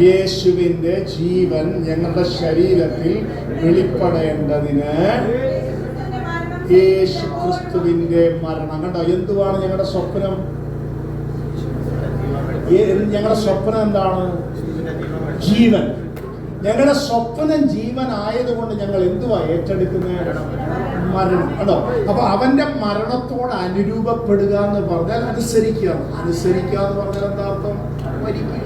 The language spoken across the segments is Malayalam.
യേശുവിന്റെ ജീവൻ ഞങ്ങളുടെ ശരീരത്തിൽ വെളിപ്പെടേണ്ടതിന് യേശു ക്രിസ്തുവിന്റെ മരണം. കണ്ടോ, എന്തുവാണ് ഞങ്ങളുടെ സ്വപ്നം? ഞങ്ങളുടെ സ്വപ്നം എന്താണ്? ജീവൻ. ഞങ്ങളുടെ സ്വപ്നം ജീവൻ ആയതുകൊണ്ട് ഞങ്ങൾ എന്തുവാ ഏറ്റെടുക്കുന്നത്? മരണം. കേട്ടോ, അപ്പൊ അവന്റെ മരണത്തോട് അനുരൂപപ്പെടുക എന്ന് പറഞ്ഞാൽ അനുസരിക്കുക. അനുസരിക്കുക എന്ന് പറഞ്ഞാൽ എന്താ അർത്ഥം? മരിക്കുക.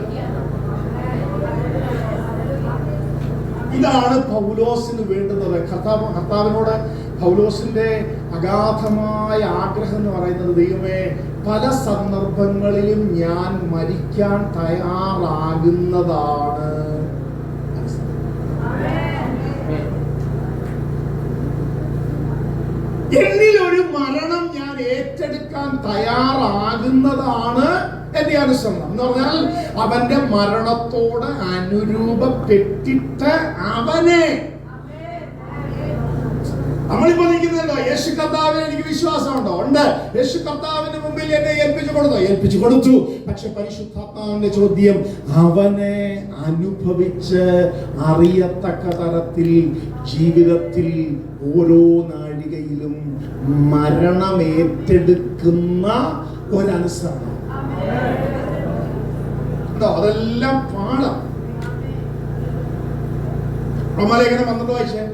ഇതാണ് പൗലോസിന് വേണ്ടുന്നത്. കർത്താവിനോട് പൗലോസിന്റെ അഗാധമായ ആഗ്രഹം എന്ന് പറയുന്നത്, ദൈവമേ, പല സന്ദർഭങ്ങളിലും ഞാൻ മരിക്കാൻ തയ്യാറാകുന്നതാണ്. എന്നിൽ ഒരു മരണം ഞാൻ ഏറ്റെടുക്കാൻ തയ്യാറാകുന്നതാണ് എന്റെ അനുസരണം എന്ന് പറഞ്ഞാൽ അവന്റെ മരണത്തോട് അനുരൂപപ്പെട്ടിട്ട് അവനെ. നമ്മളിപ്പോ നിൽക്കുന്നല്ലോ, യേശു കർത്താവിന് എനിക്ക് വിശ്വാസമുണ്ടോ? ഉണ്ട്. യേശു കർത്താവിന് മുമ്പിൽ എന്നെ ഏൽപ്പിച്ചു കൊടുത്തു. പക്ഷെ പരിശുദ്ധാത്മാവിന്റെ ചോദ്യം, അവനെ അനുഭവിച്ച് അറിയത്തക്ക തരത്തിൽ ജീവിതത്തിൽ ഓരോ നാഴികയിലും മരണം ഏറ്റെടുക്കുന്ന ഒരനുസരണം. അതെല്ലാം പാഠം. റോമാലേഖനം 12 വായിച്ചേ.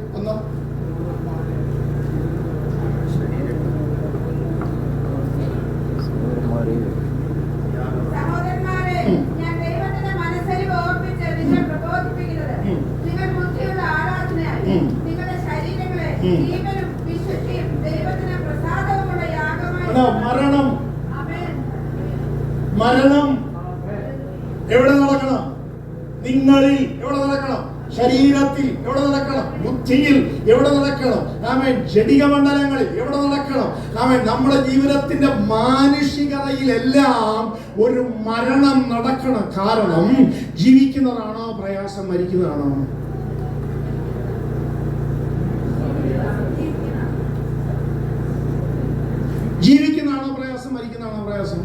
മരണം എവിടെ നടക്കണം? നിങ്ങളിൽ എവിടെ നടക്കണം? ശരീരത്തിൽ എവിടെ നടക്കണം? ബുദ്ധിയിൽ എവിടെ നടക്കണം? ആമേൻ. ജഡിക മണ്ഡലങ്ങളിൽ എവിടെ നടക്കണം? ആമേൻ. നമ്മുടെ ജീവിതത്തിന്റെ മാനുഷികതയിലെല്ലാം ഒരു മരണം നടക്കണം. കാരണം ജീവിക്കുന്നതാണോ പ്രയാസം, മരിക്കുന്നതാണോ? ജീവിക്കുന്നതാണോ പ്രയാസം, മരിക്കുന്നതാണോ പ്രയാസം?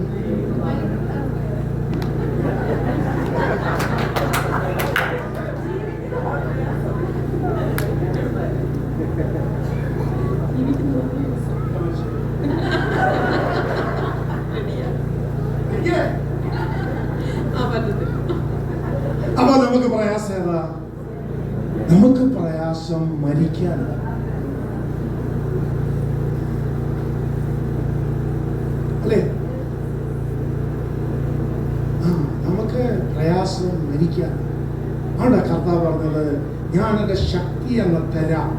അപ്പൊ നമുക്ക് പ്രയാസം ഏതാ? നമുക്ക് പ്രയാസം മരിക്കാനാണ്. അല്ലേ? നമുക്ക് പ്രയാസം മരിക്കാൻ. അവിടെ കർത്താവ് പറഞ്ഞത്, ഞാൻ എന്റെ ശക്തി എന്ന് തരാം.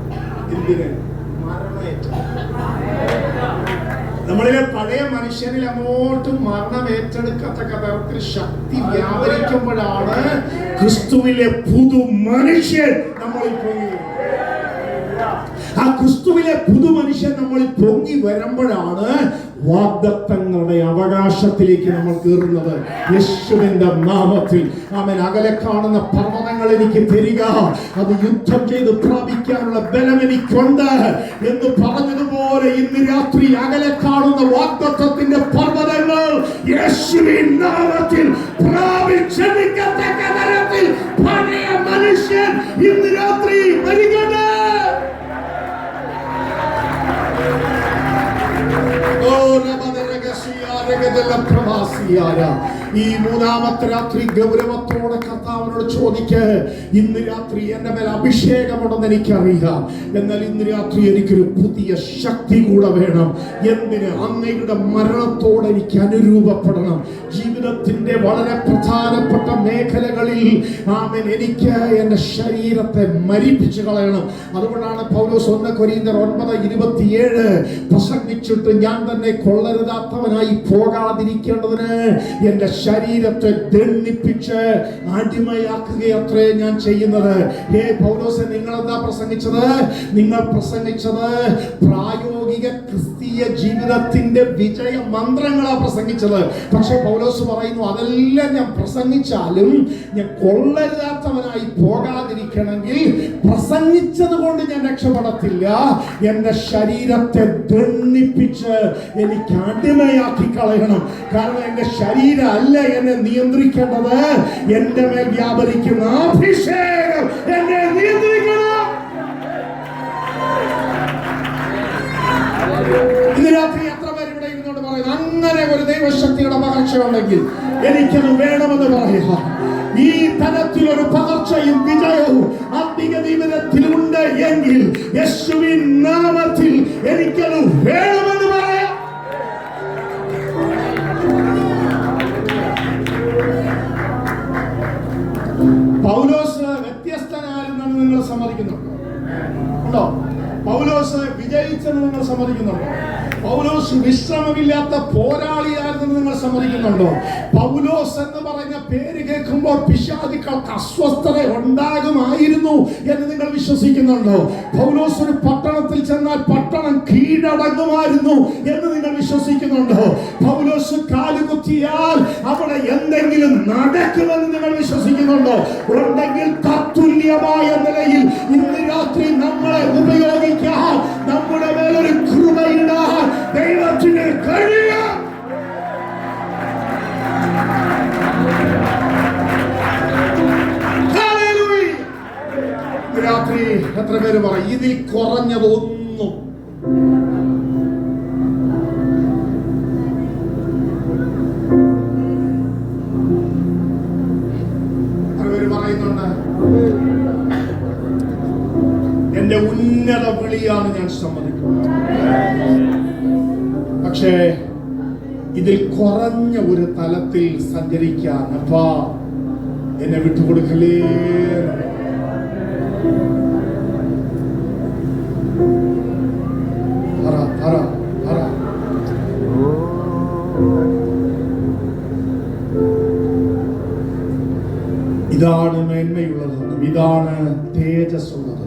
എന്തിന്? മരണമേറ്റ. നമ്മളിലെ പഴയ മനുഷ്യനിൽ അങ്ങോട്ടും മരണം ഏറ്റെടുക്കത്തക്ക തരത്തിൽ ശക്തി വ്യാപരിക്കുമ്പോഴാണ് ക്രിസ്തുവിലെ പുതു മനുഷ്യൻ നമ്മളിൽ പൊങ്ങി. ആ ക്രിസ്തുവിലെ പുതു മനുഷ്യൻ നമ്മളിൽ പൊങ്ങി വരുമ്പോഴാണ് വാഗ്ദത്തങ്ങളുടെ അവകാശത്തിലേക്ക് നമ്മൾ കയറുന്നത്. യേശുവിന്റെ നാമത്തിൽ ആമേൻ. അകലെ കാണുന്ന പർവ്വതങ്ങൾ എനിക്ക് തരിക, അത് യുദ്ധം ചെയ്ത് പ്രാപിക്കാനുള്ള ബലം എനിക്കുണ്ട് എന്ന് പറഞ്ഞതുപോലെ ഇന്ന് രാത്രി അകലെ കാണുന്ന വാഗ്ദത്തത്തിന്റെ പർവ്വതങ്ങൾ യേശുവിൻ നാമത്തിൽ പ്രാപിച്ചെടുക്കത്തക്ക തരത്തിൽ പഴയ മനുഷ്യൻ ഇന്ന് രാത്രി മരിക്കട്ടെ. ഈ മൂന്നാമത്തെ രാത്രി ഗൗരവത്തോടെ കർത്താവിനോട് ചോദിക്ക്, ഇന്ന് രാത്രി എന്റെ മേൽ അഭിഷേകമുണ്ടെന്ന് എനിക്കറിയാം, എന്നാൽ ഇന്ന് രാത്രി എനിക്കൊരു പുതിയ ശക്തി കൂടെ വേണം. എന്തിന്? അങ്ങയുടെ മരണത്തോട് എനിക്ക് അനുരൂപപ്പെടണം. ജീവിതത്തിന്റെ വളരെ പ്രധാനപ്പെട്ട മേഖലകളിൽ ആമേൻ എനിക്ക് എന്റെ ശരീരത്തെ മരിപ്പിച്ചു കളയണം. അതുകൊണ്ടാണ് പൗലോസ് 1 കൊരിന്ത്യർ 9:27 പ്രസംഗിച്ചിട്ട്, ഞാൻ തന്നെ കൊള്ളരുതാത്തവനായി പോകാതിരിക്കേണ്ടതിന് എന്റെ ശരീരത്തെ ദണ്ഡിപ്പിച്ച് അടിമയാക്കുകയത്രേ ഞാൻ ചെയ്യുന്നത്. ഹേ പൗലോസേ, നിങ്ങൾ എന്താ പ്രസംഗിച്ചത്? നിങ്ങൾ പ്രസംഗിച്ചത് പ്രായോഗിക പ്രായോഗിക ക്രിസ്തീയ ജീവിതത്തിന്റെ വിജയ മന്ത്രങ്ങളാണ് പ്രസംഗിച്ചത്. പക്ഷെ പൗലോസ് പറയുന്നു, അതെല്ലാം ഞാൻ പ്രസംഗിച്ചാലും ഞാൻ കൊള്ളരുതാത്തവനായി പോകാതിരിക്കണമെങ്കിൽ പ്രസംഗിച്ചത് കൊണ്ട് ഞാൻ രക്ഷപ്പെടത്തില്ല. എന്റെ ശരീരത്തെ ദണ്ഡിപ്പിച്ച് എനിക്ക് അടിമയാക്കി കളയണം. കാരണം എന്റെ ശരീരം അല്ല എന്നെ നിയന്ത്രിക്കേണ്ടത്, എന്റെ മേൽ വ്യാപരിക്കുന്ന അഭിഷേകം എന്നെ നിയന്ത്രിക്കണം. ഇന്ന് രാത്രി എത്ര പേര് ഇവിടെ ഇരുന്നോണ്ട് പറയുന്നു, അങ്ങനെ ഒരു ദൈവശക്തിയുടെ പകർച്ച ഉണ്ടെങ്കിൽ എനിക്കത് വേണമെന്ന് പറയുക. ഈ തരത്തിലൊരു പകർച്ചയും വിജയവും ആത്മീക ജീവിതത്തിലുണ്ട് എങ്കിൽ യേശുവിൻ നാമത്തിൽ എനിക്കത് വേണമെന്ന് പറയാം. പൗലോസ് വ്യത്യസ്തനായിരുന്നെന്ന് നിങ്ങൾ സമ്മതിക്കുന്നുണ്ടോ? ഉണ്ടോ? പൗലോസ് വിജയിച്ചെന്ന് നിങ്ങൾ സമ്മതിക്കുന്നുണ്ടോ? പൗലോസ് വിശ്രമമില്ലാത്ത പോരാളിയായിരുന്നെന്ന് നിങ്ങൾ സമ്മതിക്കുന്നുണ്ടോ? പൗലോസ് എന്ന് പറഞ്ഞ പേര് കേൾക്കുമ്പോൾ പിശാചുക്കൾക്ക് അസ്വസ്ഥത ഉണ്ടാകുമായിരുന്നു എന്ന് നിങ്ങൾ വിശ്വസിക്കുന്നുണ്ടോ? പൗലോസ് ഒരു പട്ടണത്തിൽ ചെന്നാൽ പട്ടണം കീഴടങ്ങുമായിരുന്നു എന്ന് നിങ്ങൾ വിശ്വസിക്കുന്നുണ്ടോ? പൗലോസ് കാലുകുത്തിയാൽ അവിടെ എന്തെങ്കിലും നടക്കുമെന്ന് നിങ്ങൾ വിശ്വസിക്കുന്നുണ്ടോ? ഉണ്ടെങ്കിൽ തത്തുല്യമായ നിലയിൽ ഇന്ന് രാത്രി നമ്മളെ ഉപയോഗിക്കാൻ, നമ്മുടെ മേലൊരു കൃപയിടാൻ ദൈവത്തിന് കഴിയും. രാത്രി എത്ര പേര് പറയും ഇതിൽ കുറഞ്ഞതൊന്നും? എത്ര പേര് പറയുന്നുണ്ട് എന്റെ ഉന്നത വിളിയാണ് ഞാൻ സമ്മതിക്കുന്നത്, പക്ഷേ ഇതിൽ കുറഞ്ഞ ഒരു തലത്തിൽ സഞ്ചരിക്കാൻ അപ്പാ എന്നെ വിട്ടുകൊടുക്കലേ. ഇതാണ് മേന്മയുള്ളത്, ഇതാണ് തേജസ്സുള്ളത്,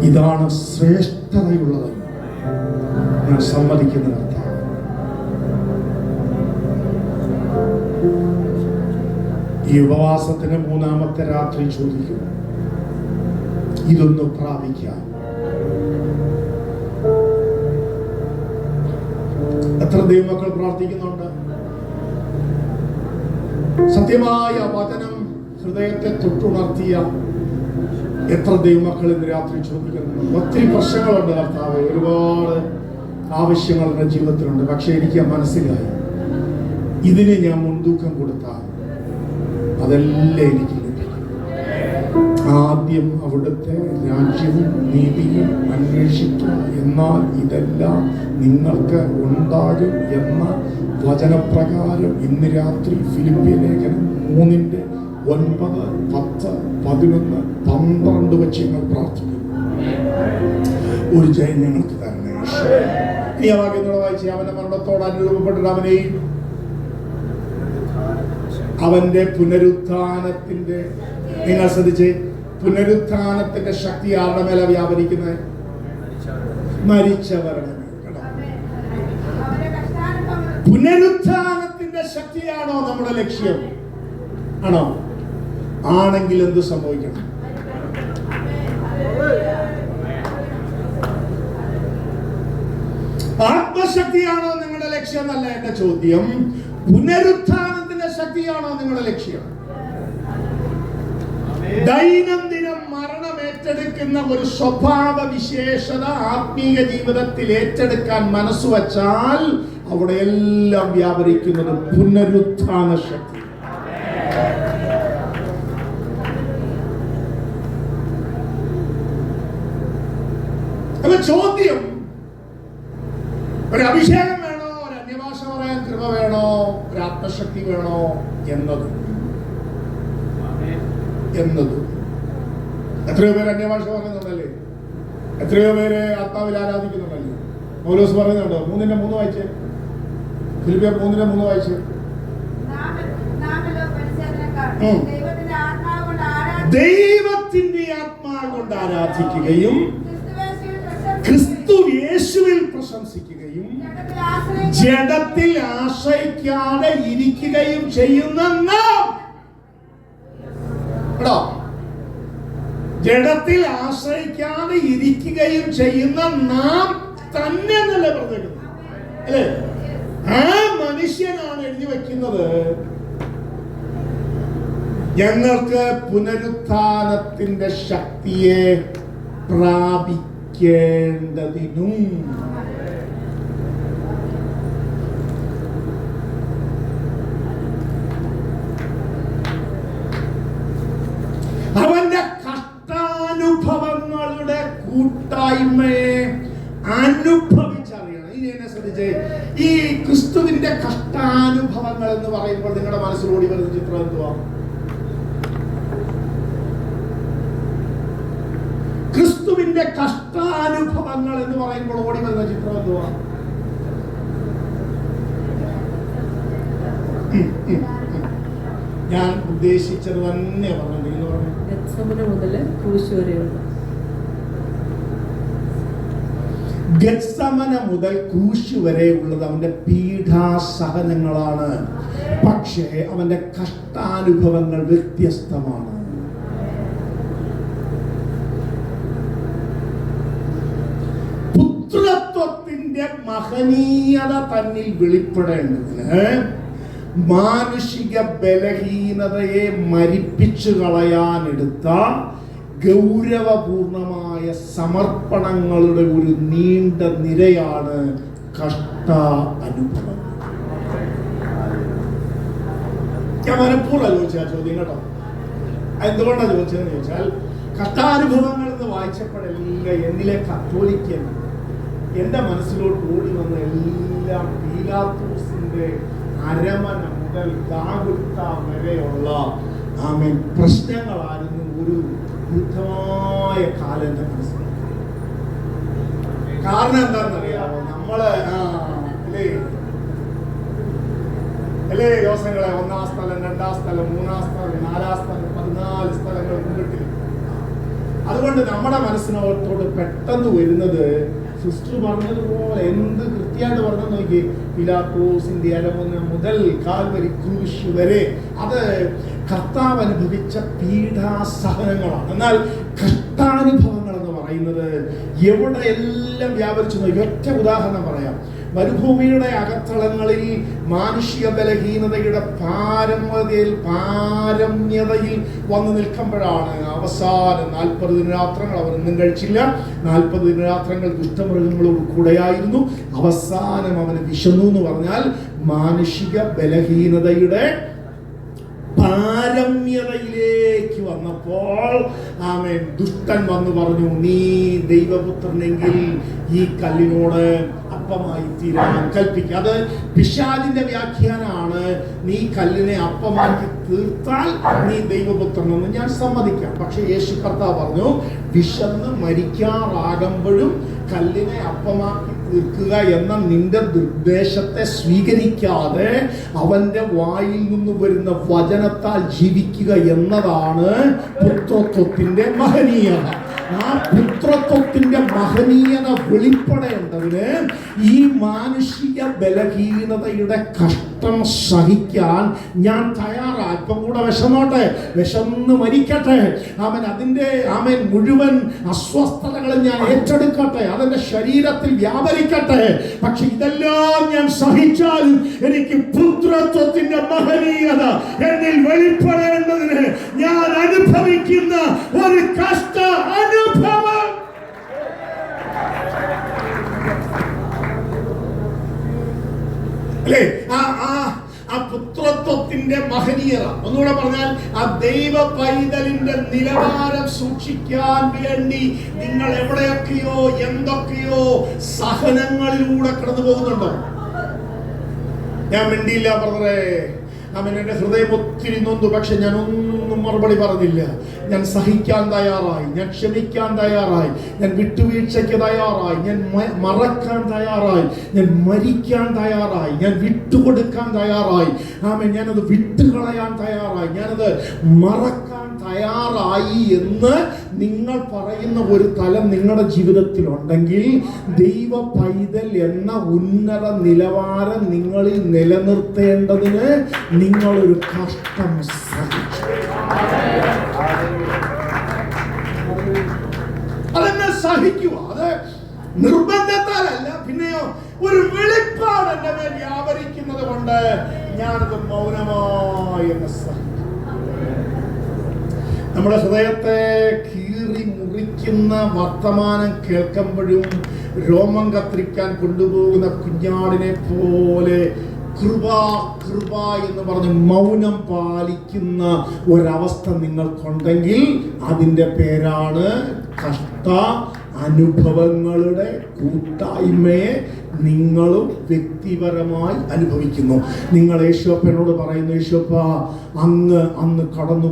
ഇതാണ് ശ്രേഷ്ഠതയുള്ളത് ഞാൻ സമ്മതിക്കുന്ന കർത്താവ്. ഈ ഉപവാസത്തിന് 3-ാമത്തെ രാത്രി ചോദിക്കും, ഇതൊന്ന് പ്രാപിക്കാൻ എത്ര ദൈവമക്കൾ പ്രാർത്ഥിക്കുന്നുണ്ട്? സത്യമായ വചനം ഹൃദയത്തെ തൊട്ടുണർത്തിയ എത്ര ദൈവമക്കൾ ഇന്ന് രാത്രി ചോദിക്കുന്നുണ്ട്? ഒത്തിരി പ്രശ്നങ്ങളുണ്ട് കർത്താവേ, ഒരുപാട് ആവശ്യങ്ങൾ എൻ്റെ ജീവിതത്തിലുണ്ട്, പക്ഷെ എനിക്ക് മനസ്സിലായി ഇതിന് ഞാൻ മുൻതൂക്കം കൊടുത്താൽ അതെല്ലാം എനിക്ക് ലഭിക്കും. ആദ്യം അവിടുത്തെ രാജ്യവും നീതിയും അന്വേഷിക്കുക, എന്നാൽ ഇതെല്ലാം നിങ്ങൾക്ക് ഉണ്ടാകും എന്ന വചനപ്രകാരം ഇന്ന് രാത്രി ഫിലിപ്പിയ ലേഖനം 3:9, 10, 11, 12 വെച്ച് ഞങ്ങൾ പ്രാർത്ഥിക്കുന്നു. ഒരു ജയം ഞങ്ങൾക്ക് തരണേ. ഇനി ആ വാക്യത്തോടെ വായിച്ച്, അവന്റെ മരണത്തോട് അനുരൂപപ്പെട്ടിട്ട് അവനെയും അവന്റെ പുനരുത്ഥാനത്തിന്റെ, നിങ്ങൾ ശ്രദ്ധിച്ച്, പുനരുത്ഥാനത്തിന്റെ ശക്തി ആരുടെ മേലെ വ്യാപരിക്കുന്നത്? മരിച്ചവരുടെ. പുനരുത്ഥാനത്തിന്റെ ശക്തിയാണോ നമ്മുടെ ലക്ഷ്യം? ആണോ? ആണെങ്കിൽ എന്ത് സംഭവിക്കണം? ആത്മശക്തിയാണോ നിങ്ങളുടെ ലക്ഷ്യം എന്നല്ല എന്റെ ചോദ്യം. പുനരുത്ഥാനത്തിന്റെ ശക്തിയാണോ നിങ്ങളുടെ ലക്ഷ്യം? ദൈനംദിനം മരണം ഏറ്റെടുക്കുന്ന ഒരു സ്വഭാവ വിശേഷത ആത്മീയ ജീവിതത്തിൽ ഏറ്റെടുക്കാൻ മനസ്സുവച്ചാൽ അവിടെ എല്ലാം വ്യാപരിക്കുന്നത് പുനരുത്ഥാന ശക്തി. അപ്പൊ ചോദ്യം, ഒരു അഭിഷേകം വേണോ, ഒരു അന്യഭാഷ പറയാൻ കൃപ വേണോ, ഒരു ആത്മശക്തി വേണോ എന്നത് എത്രയോ പേര് അന്യഭാഷ പറയുന്നുണ്ടല്ലേ? എത്രയോ പേര് ആത്മാവിൽ ആരാധിക്കുന്നുണ്ടല്ലേ? പൗലോസ് പറയുന്നുണ്ടോ? 3:3 വായിച്ചേ. ഫിലിപ്പിയർ 3:3 വായിച്ചേ. ദൈവത്തിന്റെ ആത്മാവ് കൊണ്ട് ആരാധിക്കുകയും ക്രിസ്തു യേശുവിൽ പ്രശംസിക്കുകയും ജഡത്തിൽ ആശ്രയിക്കാതെ ഇരിക്കുകയും ചെയ്യുന്ന നാം, ജഡത്തിൽ ആശ്രയിക്കാതെ ഇരിക്കുകയും ചെയ്യുന്ന നാം തന്നെ എന്നല്ലേ പറഞ്ഞിരിക്കുന്നത് അല്ലേ? ആ മനുഷ്യനാണ് എഴുതി വെക്കുന്നത് ഞങ്ങൾക്ക് പുനരുത്ഥാനത്തിന്റെ ശക്തിയെ പ്രാപിക്കേണ്ടതിനും. അവന്റെ കഷ്ടാനുഭവങ്ങളുടെ കൂട്ടായ്മയെ അനുഭവിച്ചറിയണം. ഇനി എന്നെ ശ്രദ്ധിച്ചേ, ഈ ക്രിസ്തുവിന്റെ കഷ്ടാനുഭവങ്ങൾ എന്ന് പറയുമ്പോൾ നിങ്ങളുടെ മനസ്സിലോടി വരുന്ന ചിത്രം എന്തുവാ? ക്രിസ്തുവിന്റെ കഷ്ടാനുഭവങ്ങൾ എന്ന് പറയുമ്പോൾ ഓടി വരുന്ന ചിത്രം എന്തുവാ? ഞാൻ ഉദ്ദേശിച്ചത് തന്നെ പറഞ്ഞു. ഗത്സമന മുതൽ ക്രൂശ് വരെ ഉള്ളത് അവന്റെ പീഡാസഹനങ്ങളാണ്. പക്ഷേ അവന്റെ കഷ്ടാനുഭവങ്ങൾ വ്യത്യസ്തമാണ്. പുത്രത്വത്തിന്റെ മഹനീയത തന്നിൽ വെളിപ്പെടേണ്ടതിന് മാനുഷിക ബലഹീനതയെ മരിപ്പിച്ചു കളയാനെടുത്ത ഗൗരവപൂർണമായ സമർപ്പണങ്ങളുടെ ഒരു നീണ്ട നിരയാണ് കഷ്ട അനുഭവം. ഞാൻ മനഃപൂർവ്വം ചോദിച്ച ചോദ്യം കേട്ടോ. എന്തുകൊണ്ടാണ് ചോദിച്ചതെന്ന് ചോദിച്ചാൽ, കഷ്ടാനുഭവങ്ങൾ എന്ന് വായിച്ചപ്പോഴെല്ലാം എന്നിലെ കത്തോലിക്കൻ എന്റെ മനസ്സിലോട്ട് ഓടി വന്ന എല്ലാം പീലാത്തോസിന്റെ അരമന മുതൽ ഗാഗുൽത്ത വരെയുള്ള പ്രശ്നങ്ങളായിരുന്നു ഒരു ദീർഘമായ കാലം എന്റെ മനസ്സിൽ. കാരണം എന്താണെന്നറിയാമോ? നമ്മള് അല്ലേ ദിവസങ്ങളെ 1-ാം സ്ഥലം, 2-ാം സ്ഥലം, 3-ാം സ്ഥലം, 4-ാം സ്ഥലം, 14 സ്ഥലങ്ങൾ മുൻകിട്ടില്ല. അതുകൊണ്ട് നമ്മുടെ മനസ്സിനോട് പെട്ടെന്ന് വരുന്നത് സിസ്റ്റർ പറഞ്ഞതുപോലെ എന്ത് കൃത്യമായിട്ട് പറഞ്ഞു നോക്കി. പിലാത്തോസിന്റെ അരമുന മുതൽ കാൽവരി ക്രൂശ് വരെ അത് കർത്താവ് അനുഭവിച്ച പീഡാസഹനങ്ങളാണ്. എന്നാൽ കഷ്ടാനുഭവങ്ങൾ എന്ന് പറയുന്നത് എവിടെയെല്ലാം വ്യാപരിച്ചു നോക്കി. ഒറ്റ ഉദാഹരണം പറയാം. മരുഭൂമിയുടെ അകത്തളങ്ങളിൽ മാനുഷിക ബലഹീനതയുടെ പാരമ്യതയിൽ വന്നു നിൽക്കുമ്പോഴാണ് അവസാനം 40 ദിനരാത്രങ്ങൾ അവരൊന്നും കഴിച്ചില്ല. 40 ദിനരാത്രങ്ങൾ ദുഷ്ടമൃഗങ്ങളോട് കൂടെയായിരുന്നു. അവസാനം അവന് വിശന്നു എന്ന് പറഞ്ഞാൽ മാനുഷിക ബലഹീനതയുടെ പാരമ്യതയിലേക്ക് വന്നപ്പോൾ ദുഷ്ടൻ വന്നു പറഞ്ഞു, നീ ദൈവപുത്രനെങ്കിൽ ഈ കല്ലിനോട് അപ്പമായി തീരാൻ കൽപ്പിക്കുക. അത് പിശാചിന്റെ വ്യാഖ്യാനമാണ്. നീ കല്ലിനെ അപ്പമാക്കി തീർത്താൽ നീ ദൈവപുത്രനെന്ന് ഞാൻ സമ്മതിക്കാം. പക്ഷെ യേശു കർത്താവ് പറഞ്ഞു, വിശന്ന് മരിക്കാറാകുമ്പോഴും കല്ലിനെ അപ്പമാക്കി തീർക്കുക എന്ന നിന്റെ നിർദ്ദേശത്തെ സ്വീകരിക്കാതെ അവന്റെ വായിൽ നിന്ന് വരുന്ന വചനത്താൽ ജീവിക്കുക എന്നതാണ് പുത്രത്വത്തിന്റെ മഹനീയത. ആ പുത്രത്വത്തിന്റെ മഹനീയത വെളിപ്പെടേണ്ടതിന് ഈ മാനുഷിക ബലഹീനതയുടെ കഷ്ടം സഹിക്കാൻ ഞാൻ തയ്യാറായി. അല്പം കൂടെ വിശന്നോട്ടെ, വിശന്ന് മരിക്കട്ടെ, അതിന്റെ മുഴുവൻ അസ്വസ്ഥതകളും ഞാൻ ഏറ്റെടുക്കട്ടെ, അതെന്റെ ശരീരത്തിൽ വ്യാപരിക്കട്ടെ. പക്ഷെ ഇതെല്ലാം ഞാൻ സഹിച്ചാലും എനിക്ക് പുത്രത്വത്തിന്റെ മഹനീയത എന്നിൽ വെളിപ്പെടേണ്ടതിന് ഞാൻ അനുഭവിക്കുന്ന ഒരു കഷ്ട അനുഭവം. അല്ലേ? ആ പുത്രത്വത്തിന്റെ മഹനീയത, ഒന്നുകൂടെ പറഞ്ഞാൽ ആ ദൈവ പൈതലിന്റെ നിലവാരം സൂക്ഷിക്കാൻ വേണ്ടി നിങ്ങൾ എവിടെയൊക്കെയോ എന്തൊക്കെയോ സഹനങ്ങളിലൂടെ കടന്നു പോകുന്നുണ്ടോ? ഞാൻ മിണ്ടിയില്ല ബ്രദറെ. എന്റെ ഹൃദയം ഒത്തിരി നൊന്തു. പക്ഷെ ഞാൻ ഒന്നും മറുപടി പറഞ്ഞില്ല. ഞാൻ സഹിക്കാൻ തയ്യാറായി, ഞാൻ ക്ഷമിക്കാൻ തയ്യാറായി, ഞാൻ വിട്ടുവീഴ്ചയ്ക്ക് തയ്യാറായി, ഞാൻ മറക്കാൻ തയ്യാറായി, ഞാൻ മരിക്കാൻ തയ്യാറായി, ഞാൻ വിട്ടുകൊടുക്കാൻ തയ്യാറായി. ഞാനത് വിട്ടുകളയാൻ തയ്യാറായി, ഞാനത് മറക്കാൻ തയ്യാറായി എന്ന് നിങ്ങൾ പറയുന്ന ഒരു തലം നിങ്ങളുടെ ജീവിതത്തിൽ ഉണ്ടെങ്കിൽ, ദൈവ പൈതൽ എന്ന ഉന്നത നിലവാരം നിങ്ങളിൽ നിലനിർത്തേണ്ടതിന് നിങ്ങളൊരു കഷ്ടം സഹിച്ചു. അതെന്നെ സഹിക്കുക. അത് നിർബന്ധത്താലല്ല, പിന്നെയോ ഒരു വെളിപ്പാട് എന്റെ മേൽ വ്യാപരിക്കുന്നത് കൊണ്ട് ഞാനത് മൗനമായി എന്ന് സഹിക്കും. നമ്മുടെ ഹൃദയത്തെ കീറി മുറിക്കുന്ന വർത്തമാനം കേൾക്കുമ്പോഴും രോമം കത്തിരിക്കാൻ കൊണ്ടുപോകുന്ന കുഞ്ഞാടിനെ പോലെ കൃപ കൃപ എന്ന് പറഞ്ഞ് മൗനം പാലിക്കുന്ന ഒരവസ്ഥ നിങ്ങൾക്കുണ്ടെങ്കിൽ അതിൻ്റെ പേരാണ് കഷ്ട അനുഭവങ്ങളുടെ കൂട്ടായ്മയെ നിങ്ങളും വ്യക്തിപരമായി അനുഭവിക്കുന്നു. നിങ്ങൾ യേശുപ്പനോട് പറയുന്നു, യേശുപ്പ, അങ്ങ് അന്ന് കടന്നു